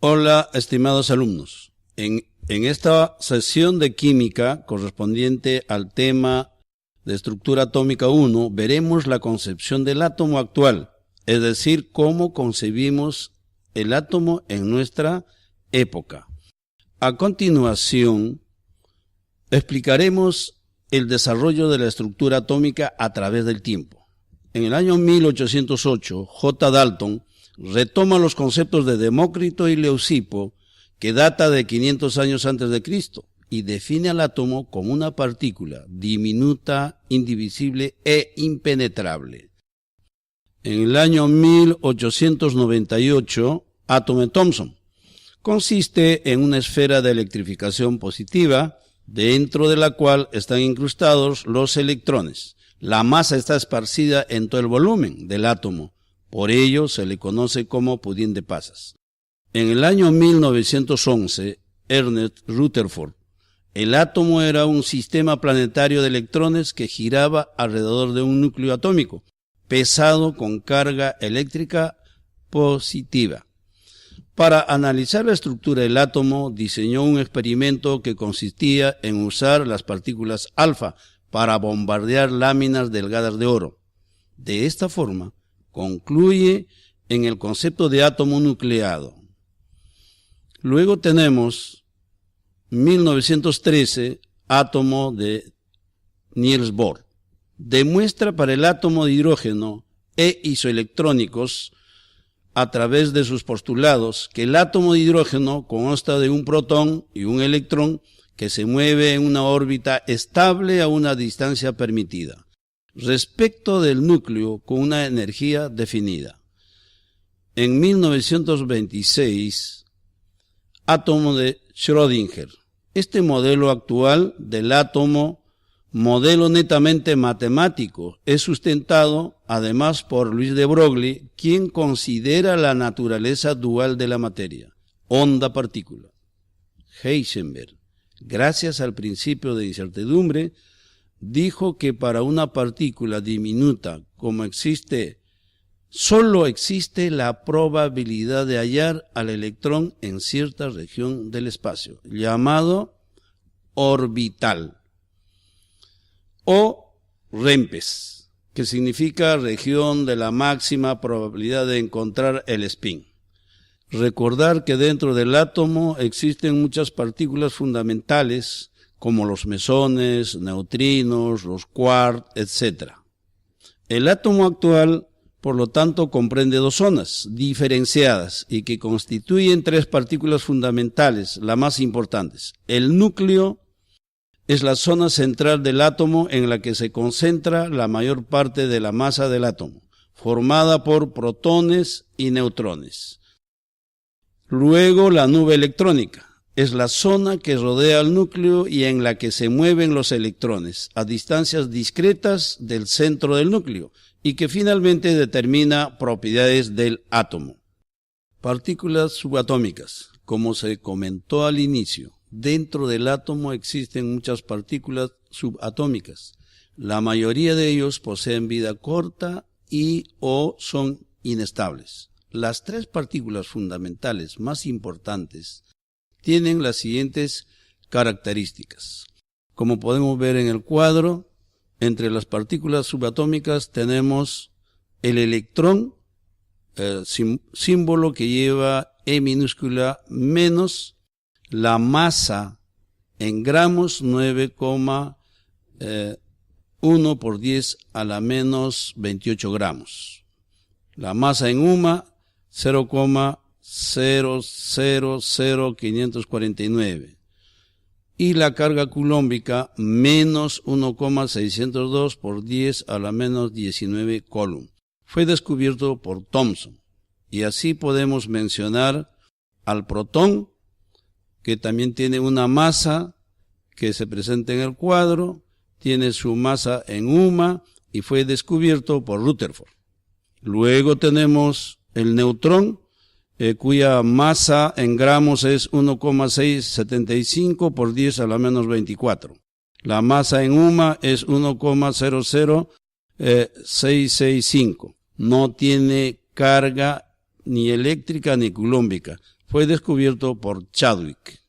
Hola, estimados alumnos. En esta sesión de química correspondiente al tema de estructura atómica 1, veremos la concepción del átomo actual, es decir, cómo concebimos el átomo en nuestra época. A continuación, explicaremos el desarrollo de la estructura atómica a través del tiempo. En el año 1808, J. Dalton retoma los conceptos de Demócrito y Leucipo, que data de 500 años antes de Cristo, y define al átomo como una partícula diminuta, indivisible e impenetrable. En el año 1898, átomo de Thomson consiste en una esfera de electrificación positiva, dentro de la cual están incrustados los electrones. La masa está esparcida en todo el volumen del átomo, por ello se le conoce como pudín de pasas. En el año 1911, Ernest Rutherford, el átomo era un sistema planetario de electrones que giraba alrededor de un núcleo atómico, pesado con carga eléctrica positiva. Para analizar la estructura del átomo, diseñó un experimento que consistía en usar las partículas alfa para bombardear láminas delgadas de oro. De esta forma, concluye en el concepto de átomo nucleado. Luego tenemos 1913, átomo de Niels Bohr. Demuestra para el átomo de hidrógeno e isoelectrónicos, a través de sus postulados, que el átomo de hidrógeno consta de un protón y un electrón que se mueve en una órbita estable a una distancia permitida, respecto del núcleo con una energía definida. En 1926, átomo de Schrödinger. Este modelo actual del átomo, modelo netamente matemático, es sustentado además por Luis de Broglie, quien considera la naturaleza dual de la materia, onda-partícula. Heisenberg, gracias al principio de incertidumbre, dijo que para una partícula diminuta como solo existe la probabilidad de hallar al electrón en cierta región del espacio, llamado orbital, o REMPES, que significa región de la máxima probabilidad de encontrar el spin. Recordar que dentro del átomo existen muchas partículas fundamentales, como los mesones, neutrinos, los quarks, etc. El átomo actual, por lo tanto, comprende dos zonas diferenciadas y que constituyen tres partículas fundamentales, las más importantes. El núcleo es la zona central del átomo en la que se concentra la mayor parte de la masa del átomo, formada por protones y neutrones. Luego, la nube electrónica es la zona que rodea al núcleo y en la que se mueven los electrones a distancias discretas del centro del núcleo y que finalmente determina propiedades del átomo. Partículas subatómicas. Como se comentó al inicio, dentro del átomo existen muchas partículas subatómicas. La mayoría de ellos poseen vida corta y o son inestables. Las tres partículas fundamentales más importantes tienen las siguientes características. Como podemos ver en el cuadro, entre las partículas subatómicas tenemos el electrón, símbolo que lleva E minúscula menos, la masa en gramos 9,1 por 10 a la menos 28 gramos. La masa en UMA 0,000549 y la carga coulombica menos 1,602 por 10 a la menos 19 coulomb. Fue descubierto por Thomson. Y así podemos mencionar al protón, que también tiene una masa que se presenta en el cuadro, tiene su masa en UMA y fue descubierto por Rutherford. Luego tenemos el neutrón, cuya masa en gramos es 1,675 por 10 a la menos 24. La masa en UMA es 1,00665. No tiene carga ni eléctrica ni culómbica. Fue descubierto por Chadwick.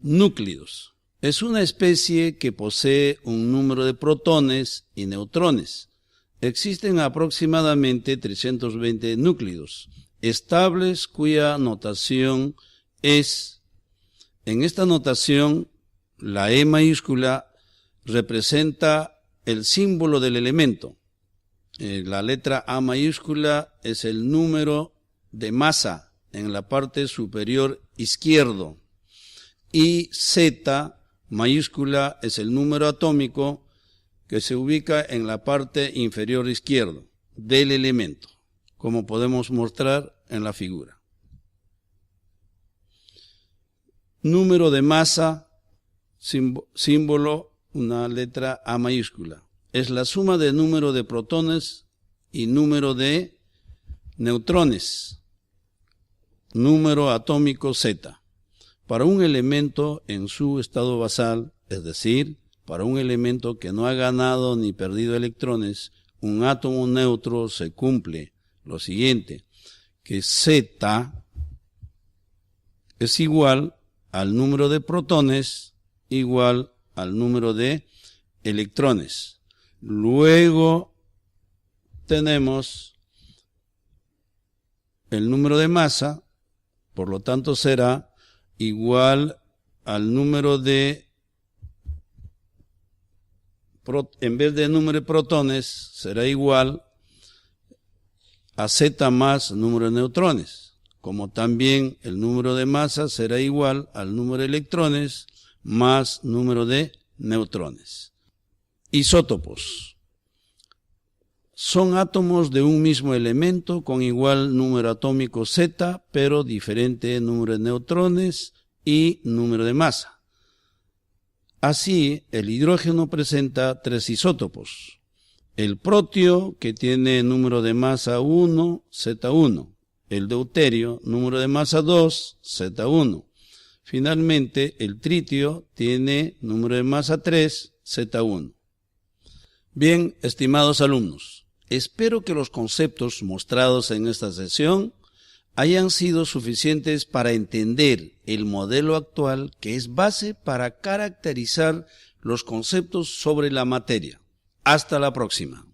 Núclidos. Es una especie que posee un número de protones y neutrones. Existen aproximadamente 320 núclidos estables cuya notación es, en esta notación, la E mayúscula representa el símbolo del elemento. La letra A mayúscula es el número de masa en la parte superior izquierdo y Z mayúscula es el número atómico que se ubica en la parte inferior izquierda del elemento, como podemos mostrar en la figura. Número de masa, símbolo, una letra A mayúscula. Es la suma del número de protones y número de neutrones, número atómico Z, para un elemento en su estado basal, es decir, para un elemento que no ha ganado ni perdido electrones, un átomo neutro se cumple lo siguiente, que Z es igual al número de protones igual al número de electrones. Luego tenemos el número de masa, por lo tanto será igual al número de, en vez de número de protones, será igual a Z más número de neutrones, como también el número de masa será igual al número de electrones más número de neutrones. Isótopos. Son átomos de un mismo elemento con igual número atómico Z, pero diferente número de neutrones y número de masa. Así, el hidrógeno presenta 3 isótopos. El protio, que tiene número de masa 1, Z1. El deuterio, número de masa 2, Z1. Finalmente, el tritio tiene número de masa 3, Z1. Bien, estimados alumnos, espero que los conceptos mostrados en esta sesión hayan sido suficientes para entender el modelo actual que es base para caracterizar los conceptos sobre la materia. Hasta la próxima.